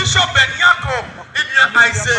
Bishop Nyarko, I say,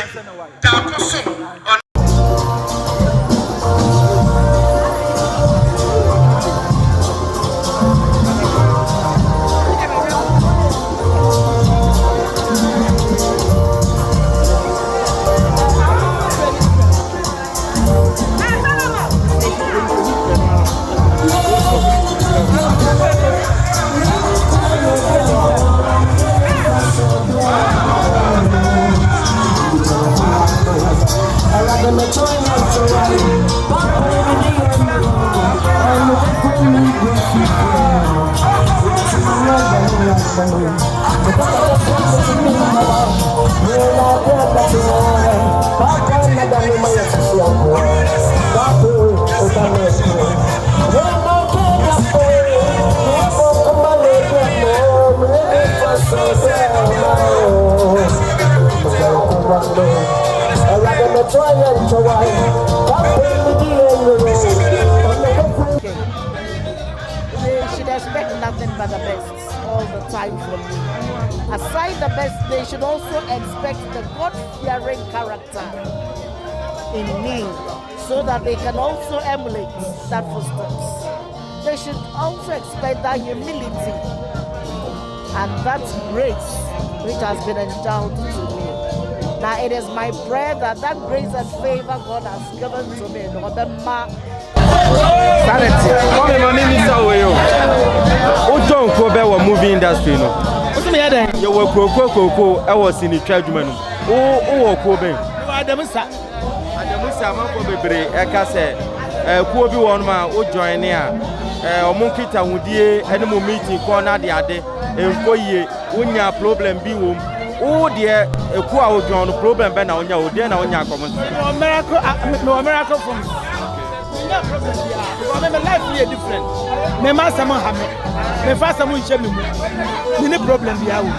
They should expect nothing but the best all the time from me. Aside the best, they should also expect the God-fearing character in me, so that they can also emulate that footsteps. They should also expect that humility and that grace which has been endowed to me. Now it is my prayer that that grace and favor God has given to me, Sanity. Come my name is Aweyo. O John Kobe wa movie industry no. What's me here? You work Koko. I was in the church man. O Kobe. Adamusa man ko bebre e ka se ko bi won ma o join ne a o mon kita hudie ene mo meeting ko na de ade enko yie onya problem bi wo o de eku a o join no problem be na onya o de na onya komo. No miracle from no problem here because my life is different. Me ma sama ha me. Me fa sama nche me mu. Ni problem bi awo.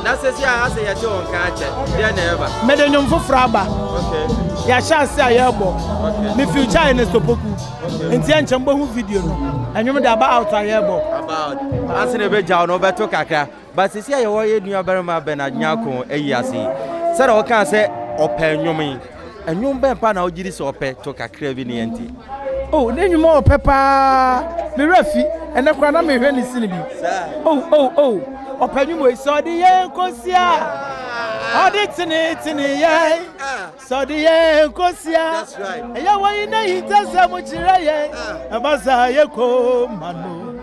Na se si a se ya che on ka che. Dia na eba. Me de nyom fofra ba. Okay. Ya chance a ya bo. Okay. Me future in Sopoku. Enti an chambo hu video no. Anyom de aba out a ya bo. About. Anse ne be jaw no be to kakra. But se si a ye wo ye nua berema be na Nyarko eyi ase. Se na wo kan se opa nyom Enyum ben pa na ojiri so ope to kakra bi ne enti. Oh, nenyum ope pa. Me refi, ene kwa na me hwe ni sini bi. Oh. Ope nyum we so de ye kosia. Odi tini ye. So de ye kosia. That's right. Eya wo na hitasa mu kire ye. Abasa ye ko mano.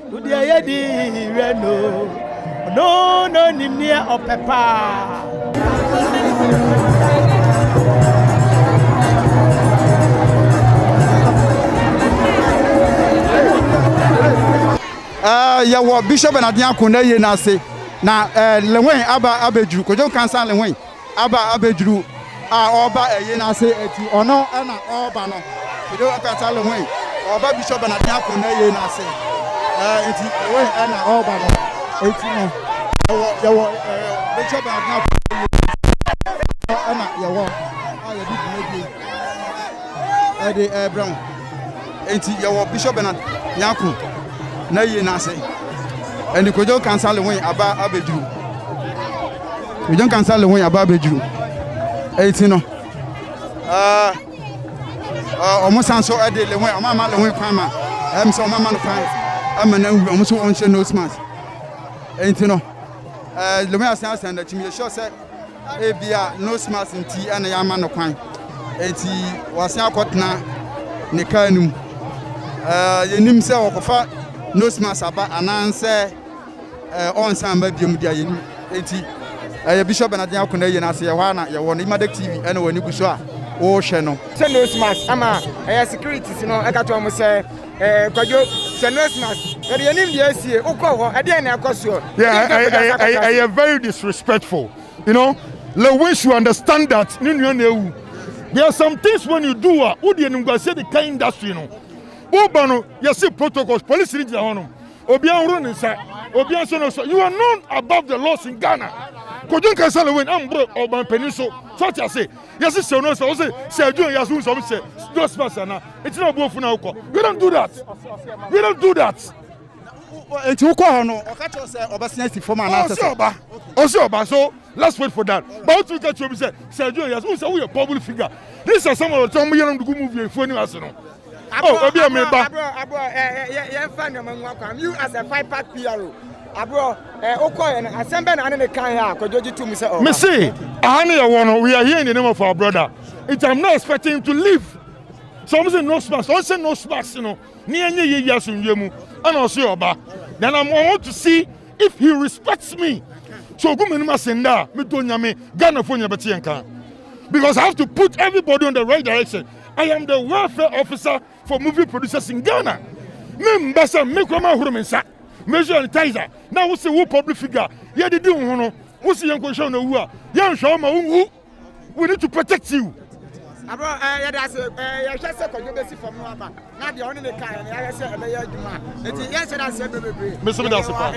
Udi ye di reno. No nimnie ope pa. Ya wo Bishop Nyarko na ye na se na lewen aba abedru kojo kansan lewen aba abedru oba ye na se eti ono na oba no kojo kansan lewen oba Bishop Nyarko na ye na se eti lewen na oba no eti no ya wo Bishop Nyarko na ya wo ya bi mebi brown eti ya wo Bishop Nyarko na ye na se and the kojo cancel when aba abedru we don't cancel when aba abedru 18 no almost answer e de le when mama le when kwama so mama no kan ama na wu so on nose mask enti no le me asan na chimi sure say e bia nose mask nti ana ya ma no kwan enti wasan akotena ne kanum yenim say okofa nose mask aba ananse on samba biom dia yenim enti Bishop Emadek akona ye na se ye hwa na ye wo no Emadek TV ene wani gu so a wo hwe no se nose mask ama securities no e ka to mo se kwadwo se nose mask e ye nim dia sie ukọ ho e dey na akoso I am very disrespectful, you know. Le wish you understand that there are some things when you do who dey nim go say the kind industry no oba no you see protocols police need hono obi anru ne sa obi anso no so you are known above the laws in Ghana. Kojon Kansala when I'm bro Oban Peninsula. So what I say? Yes, it's no so say Sergio Yasun some say those persons it's not go for now. We don't do that. We don't do that. Enti ukọ no o ka cho say obasness for man Oba. So let's wait for that. But what we catch you say Sergio Yasun say we a public figure. This is some of the time we don't do movie for any no. Oh, obi ameba. You as a 5-pack PRO. Abro, Okoye, Assembly and the Kaya, Kojoji to Mr. Me say, we are here in the name of our brother. I'm not expecting him to leave. Some say no smash, some say no smash, you know. And also Oba. Then I want to see if he respects me. So go me senda, me tonya me Ghana for nyabetienka. Because I have to put everybody on the right direction. I am the welfare officer for movie producers in Ghana. Me mbasa me kwama hurumensa. Measure sanitizer. Now we say who public figure. Yeah, they do no. We see young show no who. Young show ma we need to protect you. Abro, yeah, that's I just say you be see from no aba. Na the only car and I say e ya djuma. Eti yes that's say bebe. Me so me that's pa.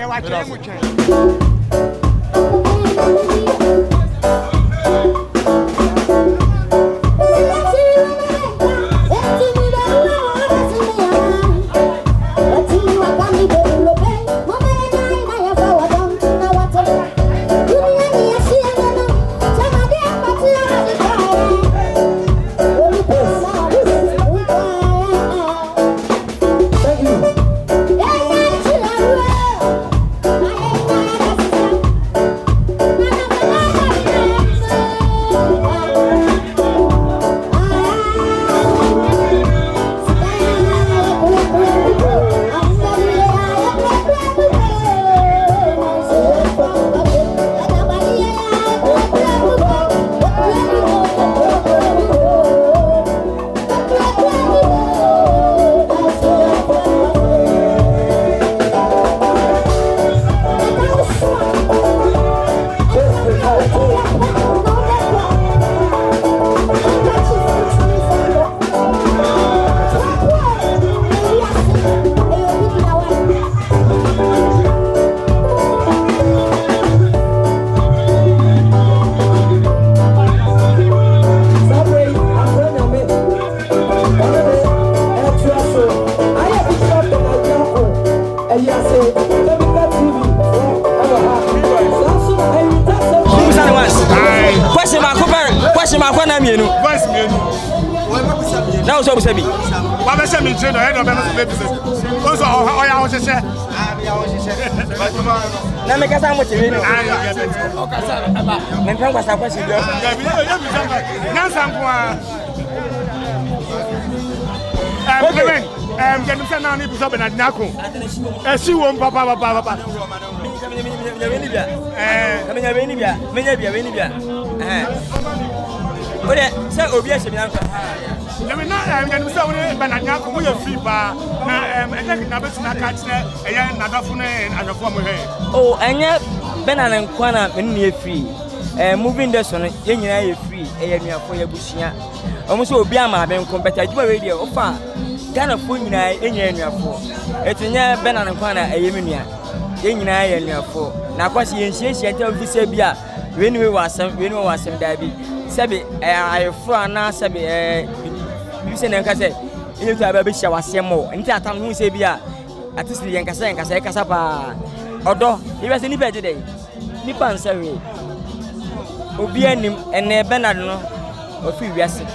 Now so say me. Wa be say me train head of business. Once oya ho hye. Na me kasa mo tiri no. O kasa aba. Me kan kwasa kwasi bio. Ya bi samba. Nyansa nko a. Get me say now ni Bishop Emadek Nyarko. She won papa. Ode say obi a shemi anka. Let me not get me say Emadek Nyarko we free pa na na betu na ka kire eya nadafo ne adafo mo he. Oh enye benana nkwa na me ne free. Moving the son ye nyina ye free eya nuafo ya busia. Omo so obi ama be nko beta adwuma we dia ofa Ghana fo nyina enya nuafo. Etinye benana nkwa na eye me nua. Ye nyina ye nuafo. Na kwase ye nhie ntia ofisa bi a we ni we wasam da bi. Sabe ayefo ana sabe bi se nka se ile to aba be hia wasem o nti atam hu se bi a atisiri yen kasa pa odo ibe se ni pe jide ni pan sawe obi anim ene Bernard no ofi wiase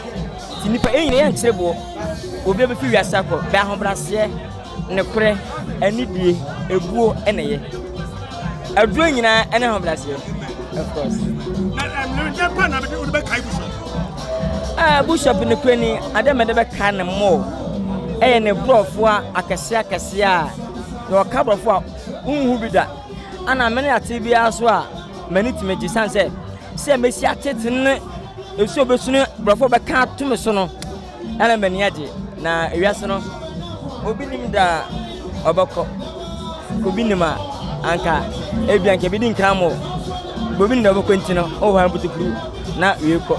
ti ni pa eyin yen kirebo obi be fi wiase akọ be ahobrase ne kure anidie ebuo eneye aduro nyina ene ho blase of course bishop ne kwani adamede be ka ne mo ne brofo akese a yo ka brofo a unhu bida ana mene ate bia so a mani timeji sanse se mesi atete ne esu obesunu brofo be ka atome so no ana mani age na ewiase no obi nim da obako obi nima anka ebianke bi din kramo obi nim da obako ntino o ha butukuru na wieko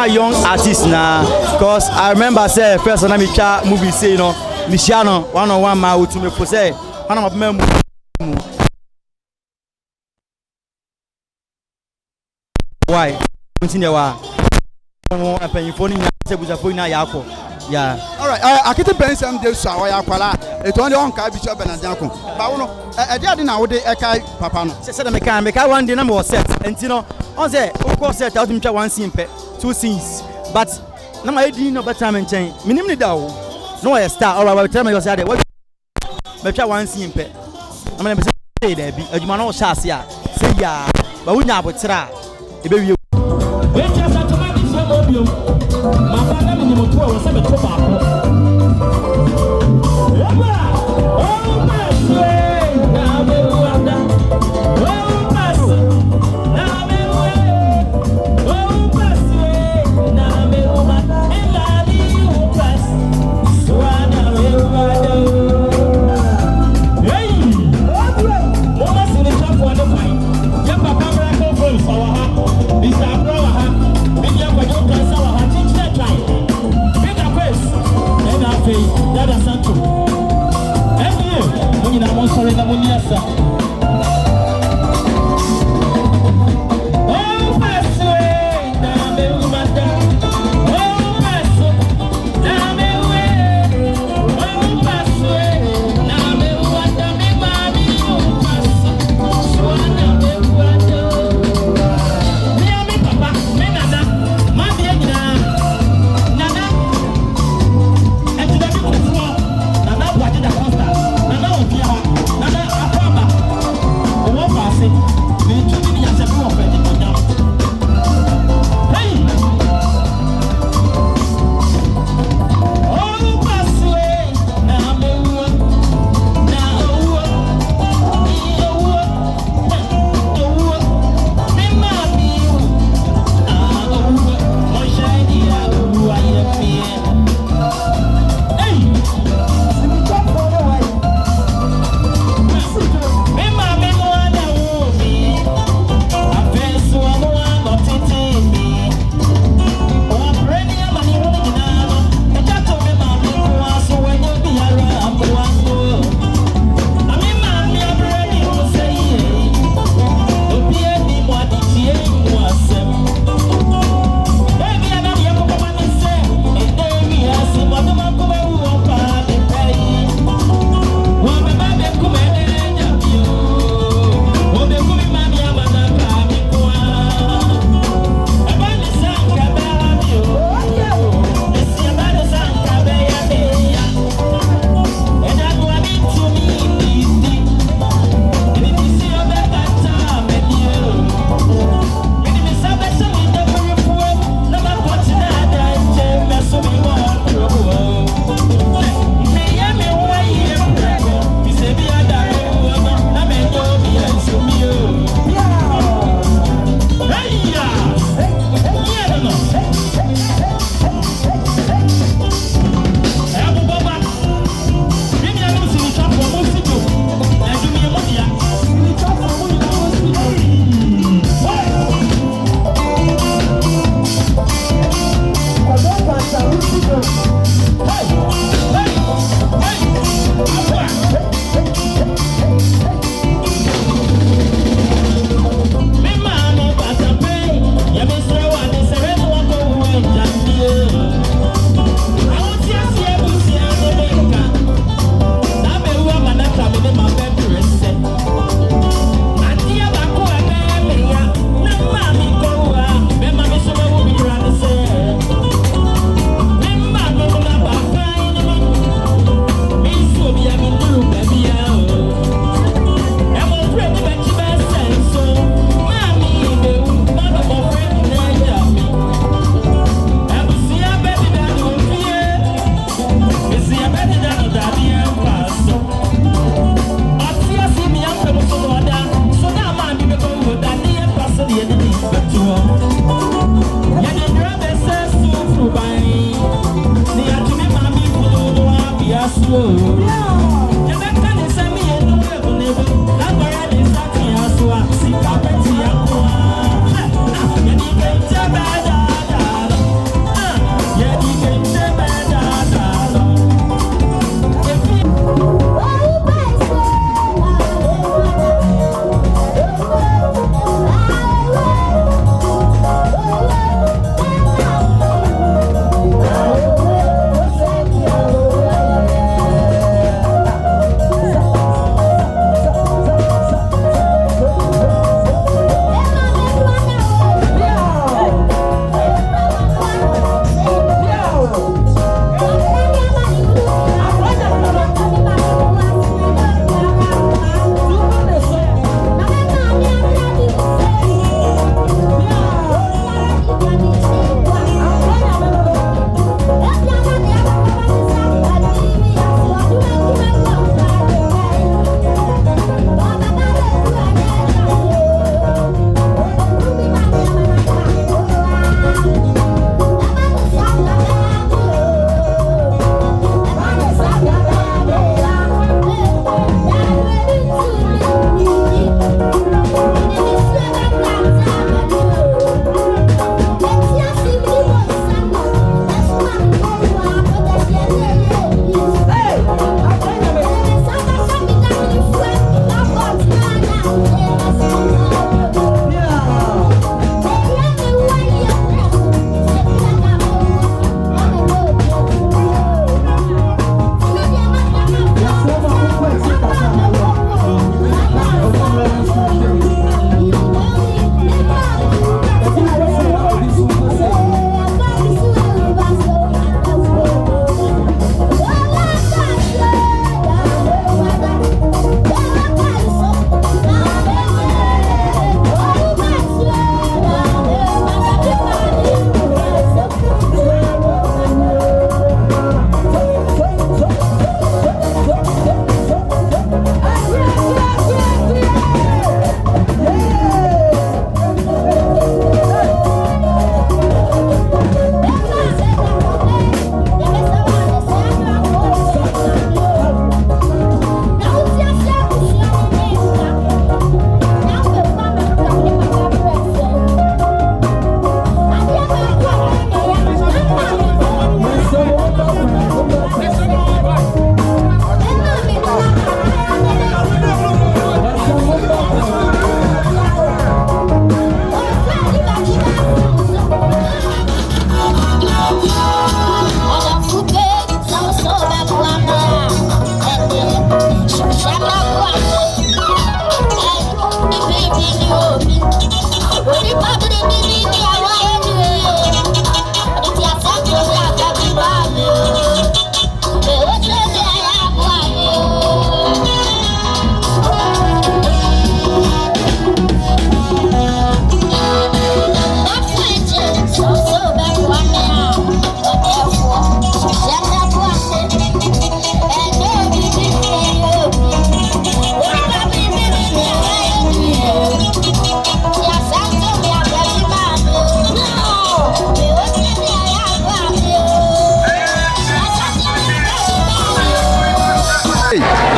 young artist now, because I remember say first time me try movie say Michiano one-on-one ma to me for say one of them why continue wa paying phone na phone na Nyarko yeah all right akete pensem dey so wa yakwala eto on dey on ka Bishop Nyarko ba wono e dey na wo dey e kai papa no say me can one day na me was set entino on say of course set out me try one scene 2 scenes but na my didn't know better man chain minim ni da wo no I star all right tell me you say that what me try one scene pe na me say there bi adwuma no sha ase a say ya ba wunya abotra e be wie we just automatic say obiom ma ba na me ni moto wo say me to ba ko oh my way na me wanda oh my na me oh my na me wanda ela ni o pass swana me wanda hey mo ma se ni chap for the fight ya papa bra ko for sawa ha bisa bra wa ha bi ya kwa jo kan sawa ha ti try big a face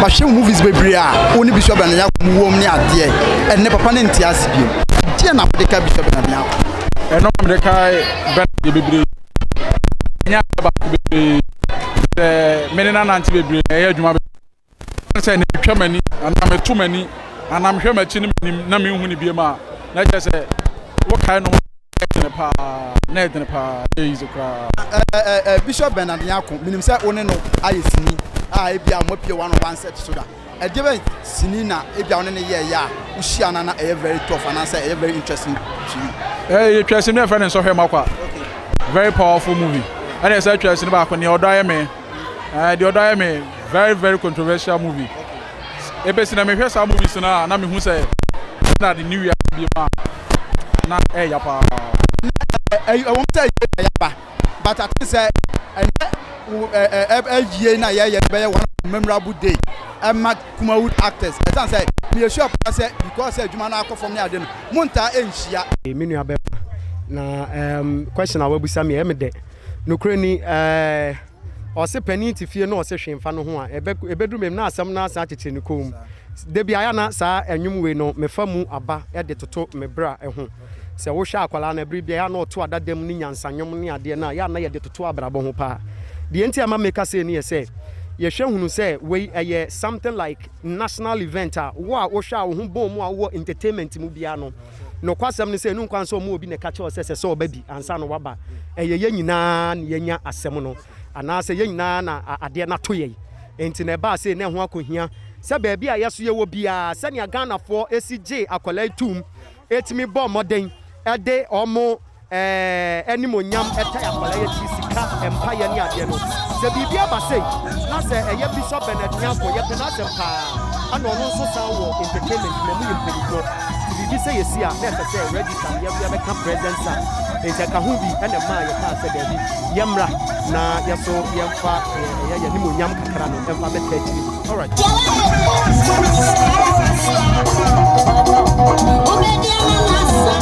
Bashe movies bebre a oni Bishop Benanya wom ni ade e ne papa ne ntiase bi die na de ka Bishop Benanya e no me de kai ben bebre nya ba bebre me na nanti bebre e adwuma se ne twamani ana me tumani ana me hwemachi ni na me hu ni bi ma na che se wo kai no ne pa na edene pa is kra Bishop Benanya ko minim se oni no ayesini a ebia mopie one on one set so da edebe sini na ebia one ne ye ya uhia na very tough and answer very interesting to you you trust me friend so hwe makwa very powerful movie and I say trust me ba ko ne odoye me the odoye me very controversial movie ebe sina me hwe sa movies na me hu say na the new year bi ma na ya pa I won't say ya pa but I think say na yeah one memorable day Kumawood actors I say me sure say because adwuma na akọ from ne ade no monta enhia me nua be na question awabusa me Emadek nokure ni ɔse pani ti fie no ɔse hwemfa no ho a ebedu mem na asɛm na asa tete ne kom de bia ya na saa enwum we no mefa mu aba de toto me bra ho sɛ wo hwɛ akwala na bri bia ya na ɔto adadam ni nyansanwom ne ade na ya na ye de toto abrabɔ ho pa de enti ama meka sɛ ne ye sɛ ye hwɛ hunu sɛ we ɛyɛ something like national event a wo a wo hwɛ a wo ho bom mu a wo entertainment mu bia no no kwasɛm ne sɛ nu nkwan sɛ ɔmo obi ne ka kyerɛ sɛ sɛ ɔba bi ansa no waba ɛyɛ ye nyinaa ne yenya asɛm no anaasɛ ye nyinaa na ade na to ye enti na ba sɛ ne ho akohia sɛ baabi a yeso ye wo bia sɛ ne Ghanafoɔ esije akwala tum etimi bɔ moden ɛde ɔmo animonyam ɛta akwala ye ti sika empa ye ne ade no sɛ bibia ba sɛ na sɛ ɛyɛ Bishop Nyarko ye pe na sɛ pa ana ɔno nso san wɔ entertainment na mu ye mpanyinfo bibi sɛ yesi a na ɛsɛ sɛ register ye bɛka presence a enti ka ho bi ɛna ma ye ka sɛ dabi yɛmra na yɛso yɛmfa ɛyɛ animonyam kakra no ɛmfa bɛta akiri all right Obediana nasa,